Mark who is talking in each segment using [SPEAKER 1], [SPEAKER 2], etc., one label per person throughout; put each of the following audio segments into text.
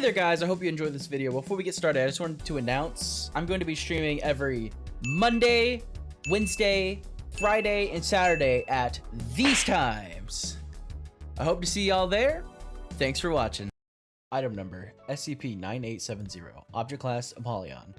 [SPEAKER 1] there guys, I hope you enjoyed this video. Before we get started, I just wanted to announce I'm going to be streaming every Monday, Wednesday, Friday, and Saturday at these times. I hope to see y'all there. Thanks for watching. Item number SCP-9870, Object Class Apollyon.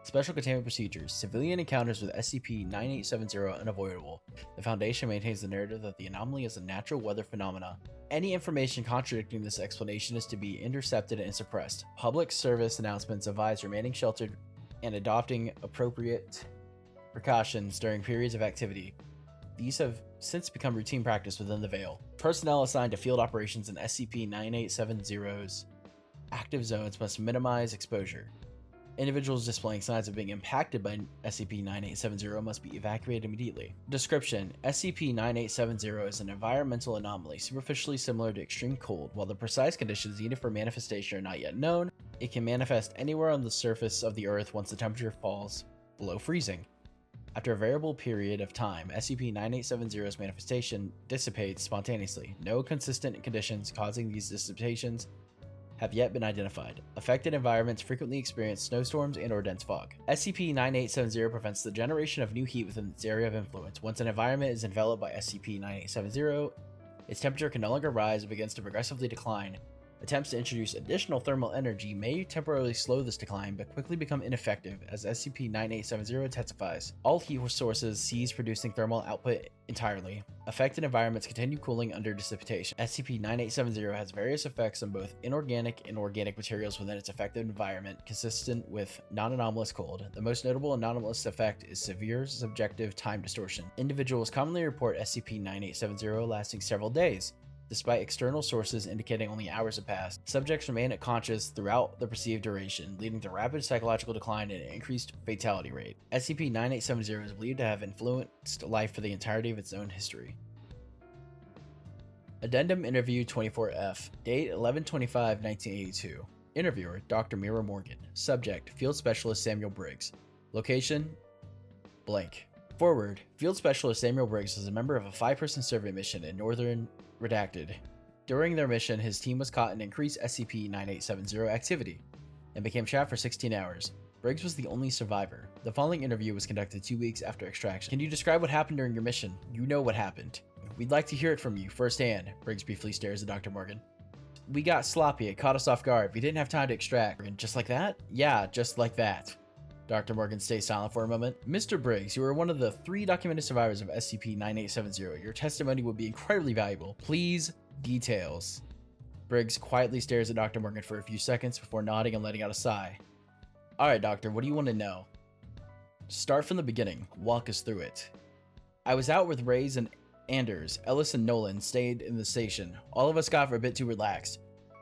[SPEAKER 1] Special Containment Procedures. Civilian encounters with SCP-9870 unavoidable. The Foundation maintains the narrative that the anomaly is a natural weather phenomena. Any information contradicting this explanation is to be intercepted and suppressed. Public service announcements advise remaining sheltered and adopting appropriate precautions during periods of activity. These have since become routine practice within the Veil. Personnel assigned to field operations in SCP-9870's active zones must minimize exposure. Individuals displaying signs of being impacted by SCP-9870 must be evacuated immediately. Description: SCP-9870 is an environmental anomaly superficially similar to extreme cold. While the precise conditions needed for manifestation are not yet known, it can manifest anywhere on the surface of the Earth once the temperature falls below freezing. After a variable period of time, SCP-9870's manifestation dissipates spontaneously. No consistent conditions causing these dissipations have yet been identified. Affected environments frequently experience snowstorms and/or dense fog. SCP-9870 prevents the generation of new heat within its area of influence. Once an environment is enveloped by SCP-9870, its temperature can no longer rise and begins to progressively decline. Attempts to introduce additional thermal energy may temporarily slow this decline, but quickly become ineffective as SCP-9870 intensifies. All heat sources cease producing thermal output entirely. Affected environments continue cooling under dissipation. SCP-9870 has various effects on both inorganic and organic materials within its affected environment, consistent with non-anomalous cold. The most notable anomalous effect is severe subjective time distortion. Individuals commonly report SCP-9870 lasting several days, despite external sources indicating only hours have passed. Subjects remain unconscious throughout the perceived duration, leading to rapid psychological decline and an increased fatality rate. SCP-9870 is believed to have influenced life for the entirety of its own history. Addendum Interview 24F. Date 11/25/1982. Interviewer: Dr. Mira Morgan. Subject: Field Specialist Samuel Briggs. Location: blank. Forward: Field Specialist Samuel Briggs was a member of a 5-person survey mission in northern Redacted. During their mission, his team was caught in increased SCP-9870 activity and became trapped for 16 hours. Briggs was the only survivor. The following interview was conducted 2 weeks after extraction. Can you describe what happened during your mission? You know what happened. We'd like to hear it from you firsthand. Briggs briefly stares at Dr. Morgan. We got sloppy. It caught us off guard. We didn't have time to extract. Just like that? Yeah, just like that. Dr. Morgan stays silent for a moment. Mr. Briggs, you are one of the 3 documented survivors of SCP-9870. Your testimony would be incredibly valuable. Please, details. Briggs quietly stares at Dr. Morgan for a few seconds before nodding and letting out a sigh. Alright, Doctor, what do you want to know? Start from the beginning. Walk us through it. I was out with Reyes and Anders. Ellis and Nolan stayed in the station. All of us got a bit too relaxed.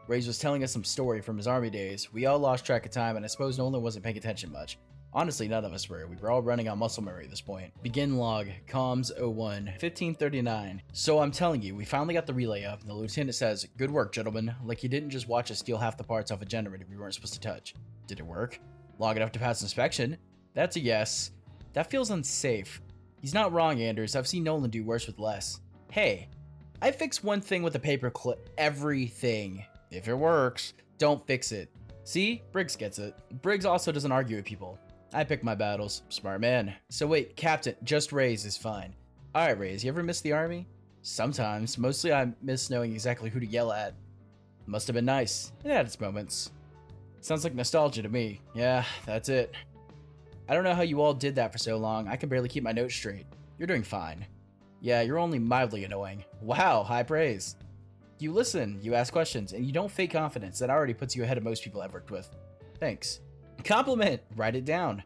[SPEAKER 1] Reyes was telling us some story from his army days. We all lost track of time, and I suppose Nolan wasn't paying attention much. Honestly, none of us were. We were all running on muscle memory at this point. Begin log. Comms 01. 1539. So I'm telling you, we finally got the relay up, and the lieutenant says, "Good work, gentlemen. Like you didn't just watch us steal half the parts off a generator we weren't supposed to touch." Did it work? Long enough to pass inspection? That's a yes. That feels unsafe. He's not wrong, Anders. I've seen Nolan do worse with less. Hey, I fix one thing with a paperclip. Everything. If it works, don't fix it. See? Briggs gets it. Briggs also doesn't argue with people. I pick my battles. Smart man. So wait, Captain, just Reyes is fine. Alright, Reyes, you ever miss the army? Sometimes. Mostly I miss knowing exactly who to yell at. Must have been nice. It had its moments. Sounds like nostalgia to me. Yeah, that's it. I don't know how you all did that for so long. I can barely keep my notes straight. You're doing fine. Yeah, you're only mildly annoying. Wow, high praise. You listen, you ask questions, and you don't fake confidence. That already puts you ahead of most people I've worked with. Thanks. Compliment! Write it down.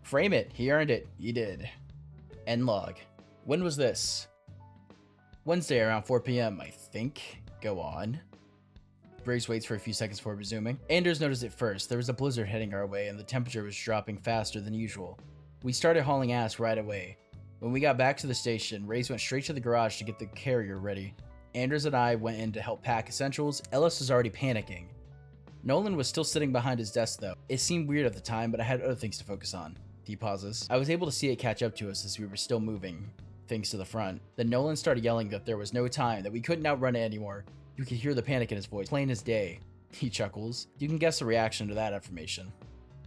[SPEAKER 1] Frame it. He earned it. He did. End log. When was this? Wednesday around 4 p.m., I think. Go on. Briggs waits for a few seconds before resuming. Anders noticed it first. There was a blizzard heading our way, and the temperature was dropping faster than usual. We started hauling ass right away. When we got back to the station, Reyes went straight to the garage to get the carrier ready. Anders and I went in to help pack essentials. Ellis was already panicking. Nolan was still sitting behind his desk though. It seemed weird at the time, but I had other things to focus on. He pauses. I was able to see it catch up to us as we were still moving things to the front. Then Nolan started yelling that there was no time, that we couldn't outrun it anymore. You could hear the panic in his voice, plain as day. He chuckles. You can guess the reaction to that affirmation.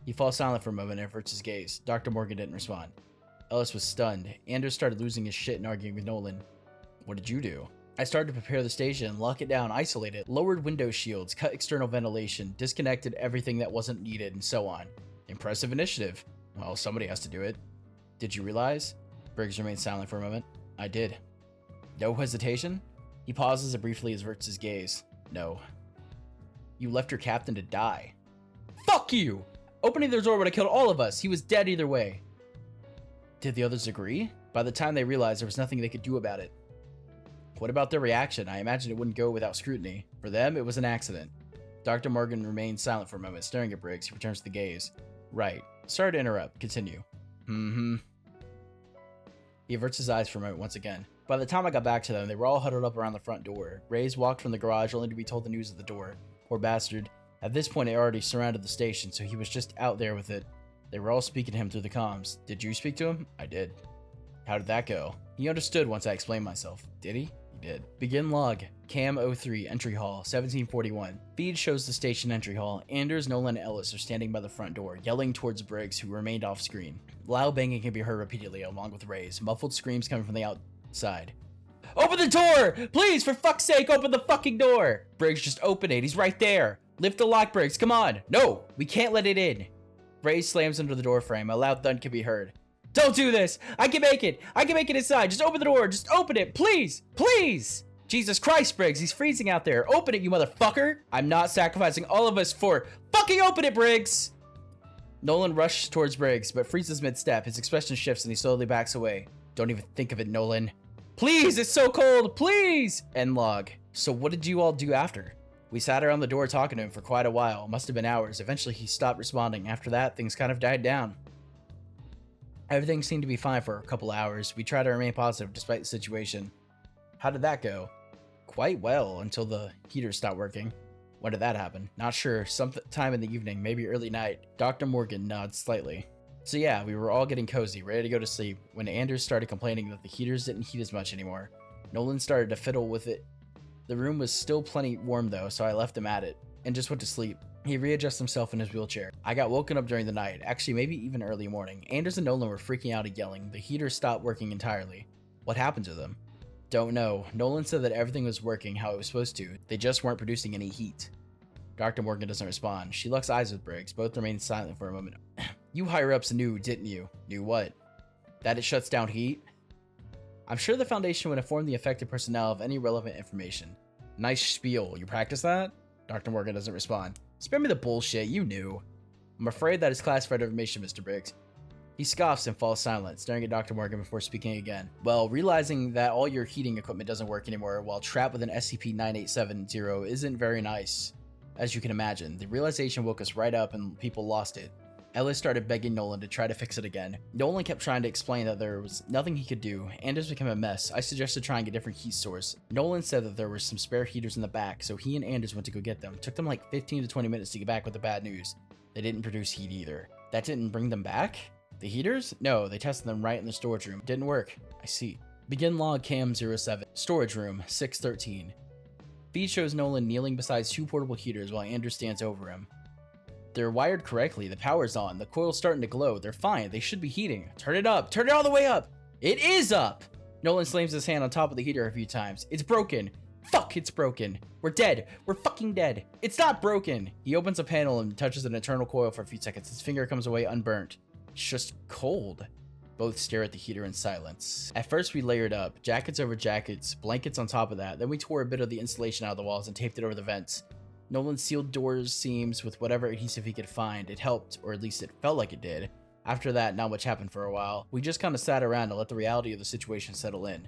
[SPEAKER 1] He falls silent for a moment and averts his gaze. Dr. Morgan didn't respond. Ellis was stunned. Anders started losing his shit and arguing with Nolan. What did you do? I started to prepare the station, lock it down, isolate it, lowered window shields, cut external ventilation, disconnected everything that wasn't needed, and so on. Impressive initiative. Well, somebody has to do it. Did you realize? Briggs remained silent for a moment. I did. No hesitation? He pauses and briefly averts his gaze. No. You left your captain to die. Fuck you! Opening the door would have killed all of us. He was dead either way. Did the others agree? By the time they realized there was nothing they could do about it. What about their reaction? I imagine it wouldn't go without scrutiny. For them, it was an accident. Dr. Morgan remained silent for a moment, staring at Briggs. He returns the gaze. Right. Sorry to interrupt. Continue. He averts his eyes for a moment once again. By the time I got back to them, they were all huddled up around the front door. Reyes walked from the garage only to be told the news at the door. Poor bastard. At this point, it already surrounded the station, so he was just out there with it. They were all speaking to him through the comms. Did you speak to him? I did. How did that go? He understood once I explained myself. Did he? He did. Begin log. Cam 03, entry hall, 1741. Feed shows the station entry hall. Anders, Nolan, and Ellis are standing by the front door, yelling towards Briggs, who remained off screen. Loud banging can be heard repeatedly, along with Reyes. Muffled screams coming from the outside. Open the door! Please, for fuck's sake, open the fucking door! Briggs, just open it. He's right there. Lift the lock, Briggs. Come on. No, we can't let it in. Reyes slams under the door frame. A loud thud can be heard. Don't do this. I can make it. I can make it inside. Just open the door. Just open it. Please. Please. Jesus Christ, Briggs. He's freezing out there. Open it, you motherfucker. I'm not sacrificing all of us for... Fucking open it, Briggs. Nolan rushes towards Briggs, but freezes mid-step. His expression shifts and he slowly backs away. Don't even think of it, Nolan. Please, it's so cold. Please. End log. So what did you all do after? We sat around the door talking to him for quite a while. Must have been hours. Eventually, he stopped responding. After that, things kind of died down. Everything seemed to be fine for a couple hours. We tried to remain positive despite the situation. How did that go? Quite well, until the heaters stopped working. When did that happen? Not sure. Sometime in the evening, maybe early night. Dr. Morgan nods slightly. So yeah, we were all getting cozy, ready to go to sleep, when Anders started complaining that the heaters didn't heat as much anymore. Nolan started to fiddle with it. The room was still plenty warm though, so I left him at it, and just went to sleep. He readjusted himself in his wheelchair. I got woken up during the night, actually maybe even early morning. Anders and Nolan were freaking out and yelling. The heater stopped working entirely. What happened to them? Don't know. Nolan said that everything was working how it was supposed to. They just weren't producing any heat. Dr. Morgan doesn't respond. She locks eyes with Briggs. Both remain silent for a moment. You higher-ups knew, didn't you? Knew what? That it shuts down heat? I'm sure the Foundation would inform the affected personnel of any relevant information. Nice spiel. You practice that? Dr. Morgan doesn't respond. Spare me the bullshit. You knew. I'm afraid that is classified information, Mr. Briggs. He scoffs and falls silent, staring at Dr. Morgan before speaking again. Well, realizing that all your heating equipment doesn't work anymore while trapped with an SCP-9870 isn't very nice. As you can imagine, the realization woke us right up and people lost it. Ellis started begging Nolan to try to fix it again. Nolan kept trying to explain that there was nothing he could do. Anders became a mess. I suggested trying a different heat source. Nolan said that there were some spare heaters in the back, so he and Anders went to go get them. It took them like 15 to 20 minutes to get back with the bad news. They didn't produce heat either. That didn't bring them back? The heaters? No, they tested them right in the storage room. Didn't work. I see. Begin log cam 07. Storage room 613. Feed shows Nolan kneeling beside two portable heaters while Anders stands over him. They're wired correctly. The power's on. The coil's starting to glow. They're fine. They should be heating. Turn it up. Turn it all the way up. It is up. Nolan slams his hand on top of the heater a few times. It's broken. Fuck, it's broken. We're dead. We're fucking dead. It's not broken. He opens a panel and touches an internal coil for a few seconds. His finger comes away unburnt. It's just cold. Both stare at the heater in silence. At first we layered up. Jackets over jackets. Blankets on top of that. Then we tore a bit of the insulation out of the walls and taped it over the vents. Nolan sealed doors, seams with whatever adhesive he could find. It helped, or at least it felt like it did. After that, not much happened for a while. We just kind of sat around to let the reality of the situation settle in.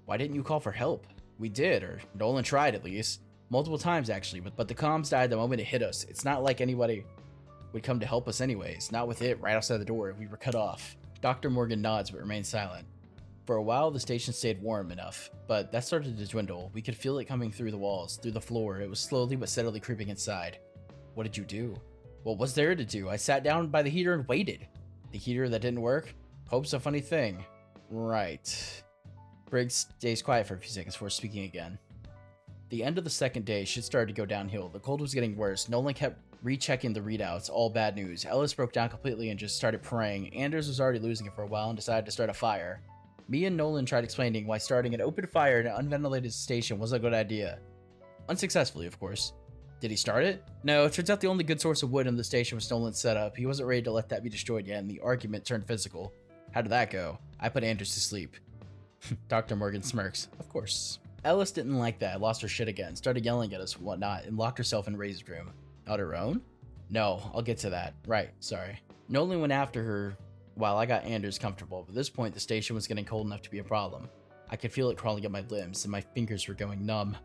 [SPEAKER 1] Why didn't you call for help? We did, or Nolan tried at least. Multiple times actually, but the comms died the moment it hit us. It's not like anybody would come to help us anyways. Not with it right outside the door. We were cut off. Dr. Morgan nods but remains silent. For a while, the station stayed warm enough, but that started to dwindle. We could feel it coming through the walls, through the floor. It was slowly but steadily creeping inside. What did you do? What was there to do? I sat down by the heater and waited. The heater that didn't work? Hope's a funny thing. Right. Briggs stays quiet for a few seconds before speaking again. The end of the second day, shit started to go downhill. The cold was getting worse. Nolan kept rechecking the readouts. All bad news. Ellis broke down completely and just started praying. Anders was already losing it for a while and decided to start a fire. Me and Nolan tried explaining why starting an open fire in an unventilated station was a good idea. Unsuccessfully, of course. Did he start it? No, it turns out the only good source of wood in the station was Nolan's setup. He wasn't ready to let that be destroyed yet, and the argument turned physical. How did that go? I put Anders to sleep. Dr. Morgan smirks. Of course. Ellis didn't like that, lost her shit again, started yelling at us and whatnot, and locked herself in Ray's room. On her own? No, I'll get to that. Right, sorry. Nolan went after her while I got Anders comfortable, but at this point the station was getting cold enough to be a problem. I could feel it crawling up my limbs, and my fingers were going numb.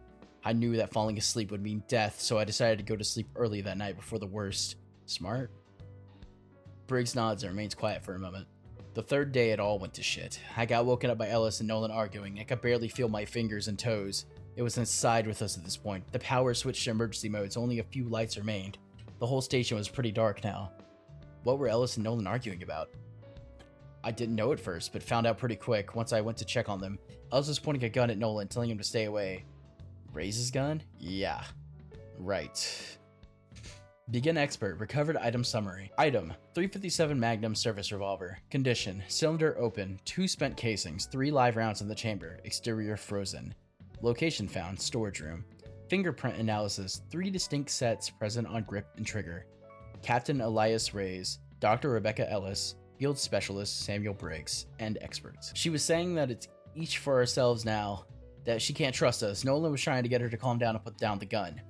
[SPEAKER 1] I knew that falling asleep would mean death, so I decided to go to sleep early that night before the worst. Smart? Briggs nods and remains quiet for a moment. The third day, it all went to shit. I got woken up by Ellis and Nolan arguing. I could barely feel my fingers and toes. It was inside with us at this point. The power switched to emergency modes, only a few lights remained. The whole station was pretty dark now. What were Ellis and Nolan arguing about? I didn't know at first, but found out pretty quick once I went to check on them. Ellis was pointing a gun at Nolan, telling him to stay away. Raise his gun? Yeah. Right. Begin expert. Recovered item summary. Item: 357 Magnum service revolver. Condition: cylinder open, 2 spent casings, 3 live rounds in the chamber. Exterior frozen. Location found: storage room. Fingerprint analysis: 3 distinct sets present on grip and trigger. Captain Elias Reyes, Dr. Rebecca Ellis, Field Specialist Samuel Briggs, and experts. She was saying that it's each for ourselves now, that she can't trust us. Nolan was trying to get her to calm down and put down the gun.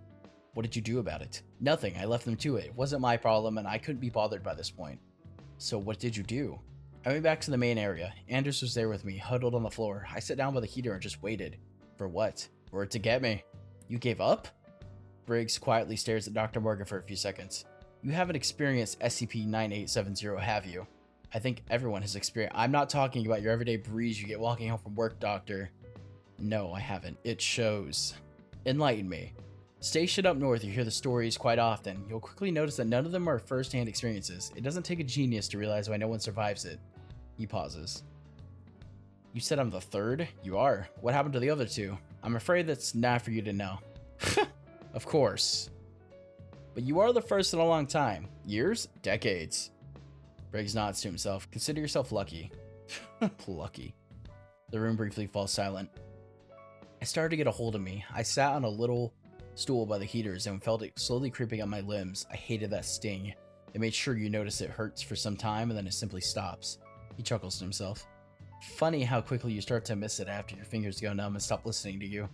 [SPEAKER 1] What did you do about it? Nothing. I left them to it. It wasn't my problem, and I couldn't be bothered by this point. So what did you do? I went back to the main area. Anders was there with me, huddled on the floor. I sat down by the heater and just waited. For what? For it to get me. You gave up? Briggs quietly stares at Dr. Morgan for a few seconds. You haven't experienced SCP-9870, have you? I think everyone has experienced. I'm not talking about your everyday breeze you get walking home from work, Doctor. No, I haven't. It shows. Enlighten me. Stationed up north, you hear the stories quite often. You'll quickly notice that none of them are first-hand experiences. It doesn't take a genius to realize why no one survives it. He pauses. You said I'm the third? You are. What happened to the other 2? I'm afraid that's not for you to know. Of course. But you are the first in a long time. Years? Decades. Briggs nods to himself. Consider yourself lucky. Lucky. The room briefly falls silent. It started to get a hold of me. I sat on a little stool by the heaters and felt it slowly creeping up my limbs. I hated that sting. It made sure you notice it hurts for some time and then it simply stops. He chuckles to himself. Funny how quickly you start to miss it after your fingers go numb and stop listening to you.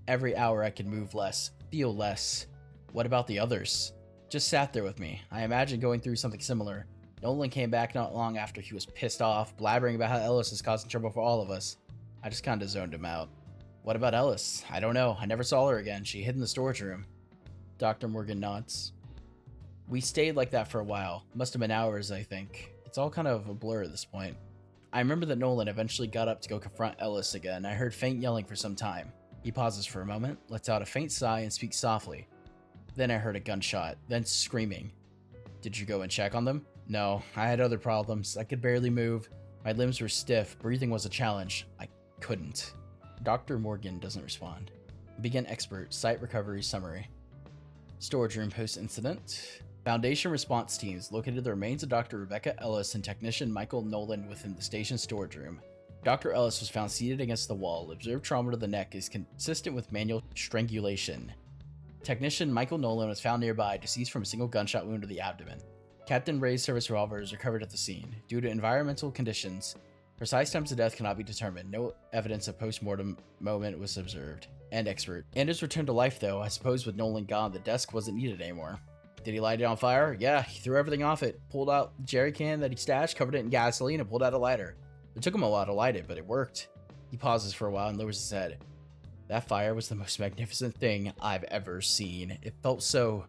[SPEAKER 1] Every hour I could move less, feel less. What about the others? Just sat there with me. I imagined going through something similar. Nolan came back not long after. He was pissed off, blabbering about how Ellis is causing trouble for all of us. I just kinda zoned him out. What about Ellis? I don't know. I never saw her again. She hid in the storage room. Dr. Morgan nods. We stayed like that for a while. Must have been hours, I think. It's all kind of a blur at this point. I remember that Nolan eventually got up to go confront Ellis again. I heard faint yelling for some time. He pauses for a moment, lets out a faint sigh, and speaks softly. Then I heard a gunshot, then screaming. Did you go and check on them? No, I had other problems. I could barely move. My limbs were stiff. Breathing was a challenge. I couldn't. Dr. Morgan doesn't respond. Begin expert. Site recovery summary. Storage room post-incident. Foundation response teams located the remains of Dr. Rebecca Ellis and technician Michael Nolan within the station's storage room. Dr. Ellis was found seated against the wall. Observed trauma to the neck is consistent with manual strangulation. Technician Michael Nolan was found nearby, deceased from a single gunshot wound to the abdomen. Captain Ray's service revolver is recovered at the scene. Due to environmental conditions, precise times of death cannot be determined. No evidence of post-mortem moment was observed. And expert. Anders returned to life though. I suppose with Nolan gone, the desk wasn't needed anymore. Did he light it on fire? Yeah, he threw everything off it. Pulled out the jerry can that he stashed, covered it in gasoline, and pulled out a lighter. It took him a while to light it, but it worked. He pauses for a while and lowers his head. That fire was the most magnificent thing I've ever seen. It felt so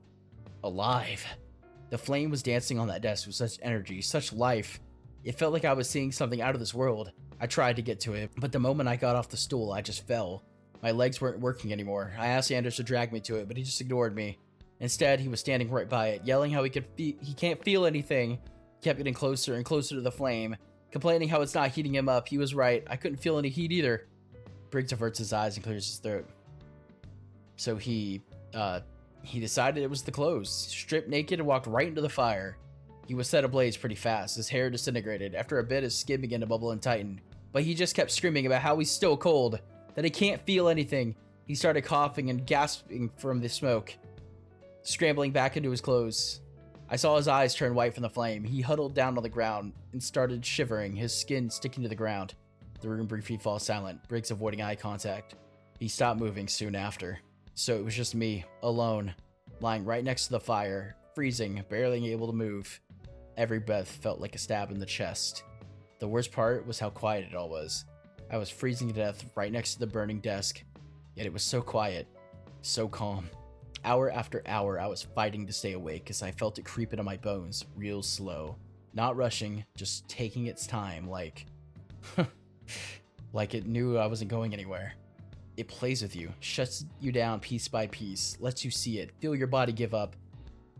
[SPEAKER 1] alive. The flame was dancing on that desk with such energy, such life. It felt like I was seeing something out of this world. I tried to get to it, but the moment I got off the stool, I just fell. My legs weren't working anymore. I asked Anders to drag me to it, but he just ignored me. Instead, he was standing right by it, yelling how he can't feel anything. He kept getting closer and closer to the flame, complaining how it's not heating him up. He was right. I couldn't feel any heat either. Briggs averts his eyes and clears his throat. So he decided it was the clothes, stripped naked and walked right into the fire. He was set ablaze pretty fast. His hair disintegrated. After a bit, his skin began to bubble and tighten. But he just kept screaming about how he's still cold, that he can't feel anything. He started coughing and gasping from the smoke, scrambling back into his clothes. I saw his eyes turn white from the flame. He huddled down on the ground and started shivering, his skin sticking to the ground. The room briefly falls silent, Briggs avoiding eye contact. He stopped moving soon after. So it was just me, alone, lying right next to the fire, freezing, barely able to move. Every breath felt like a stab in the chest. The worst part was how quiet it all was. I was freezing to death right next to the burning desk, yet it was so quiet, so calm. Hour after hour, I was fighting to stay awake as I felt it creep into my bones, real slow. Not rushing, just taking its time, like it knew I wasn't going anywhere. It plays with you, shuts you down piece by piece, lets you see it, feel your body give up,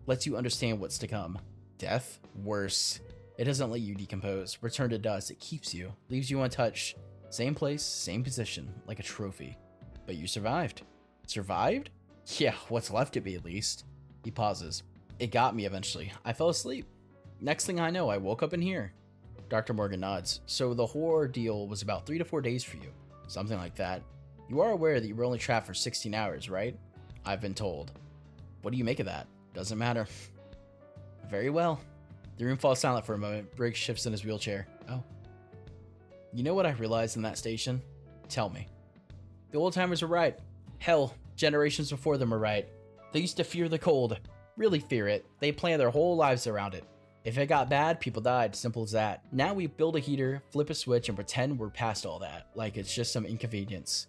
[SPEAKER 1] lets you understand what's to come. Death? Worse. It doesn't let you decompose, return to dust, it keeps you, leaves you untouched. Same place, same position, like a trophy. But you survived. Survived? Yeah, what's left of me at least. He pauses. It got me eventually. I fell asleep. Next thing I know, I woke up in here. Dr. Morgan nods. So the whole ordeal was about 3 to 4 days for you. Something like that. You are aware that you were only trapped for 16 hours, right? I've been told. What do you make of that? Doesn't matter. Very well. The room falls silent for a moment. Briggs shifts in his wheelchair. Oh. You know what I realized in that station? Tell me. The old timers were right. Hell, generations before them were right. They used to fear the cold. Really fear it. They planned their whole lives around it. If it got bad, people died. Simple as that. Now we build a heater, flip a switch, and pretend we're past all that. Like it's just some inconvenience.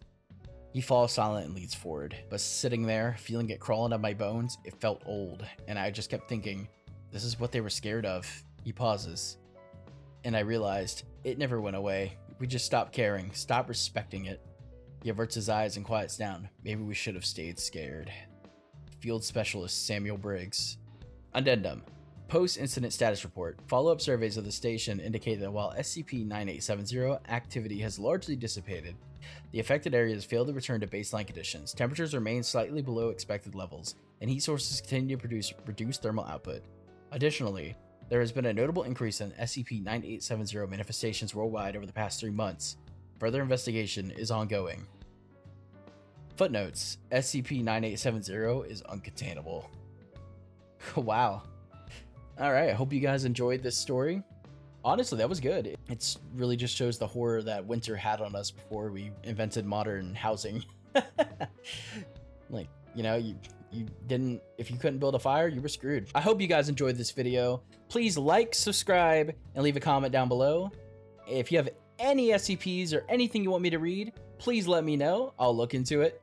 [SPEAKER 1] He falls silent and leans forward. But sitting there, feeling it crawling up my bones, it felt old. And I just kept thinking, this is what they were scared of. He pauses. And I realized it never went away. We just stopped caring, stopped respecting it. He averts his eyes and quiets down. Maybe we should have stayed scared. Field Specialist Samuel Briggs. Addendum. Post-incident status report. Follow-up surveys of the station indicate that while SCP-9870 activity has largely dissipated, the affected areas failed to return to baseline conditions. Temperatures remain slightly below expected levels, and heat sources continue to produce reduced thermal output. Additionally, there has been a notable increase in SCP-9870 manifestations worldwide over the past 3 months. Further investigation is ongoing. Footnotes: SCP-9870 is uncontainable. Wow. Alright, I hope you guys enjoyed this story. Honestly, that was good. It really just shows the horror that winter had on us before we invented modern housing. Like, you know, you didn't, if you couldn't build a fire, you were screwed. I hope you guys enjoyed this video. Please like, subscribe, and leave a comment down below. If you have any SCPs or anything you want me to read, please let me know. I'll look into it.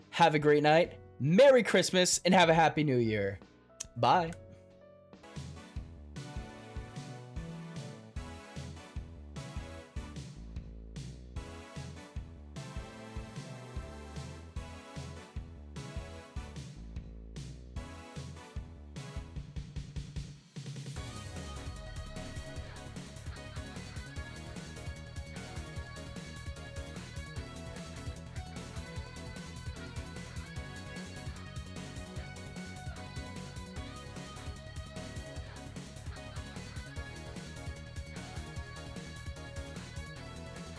[SPEAKER 1] Have a great night. Merry Christmas and have a Happy New Year. Bye.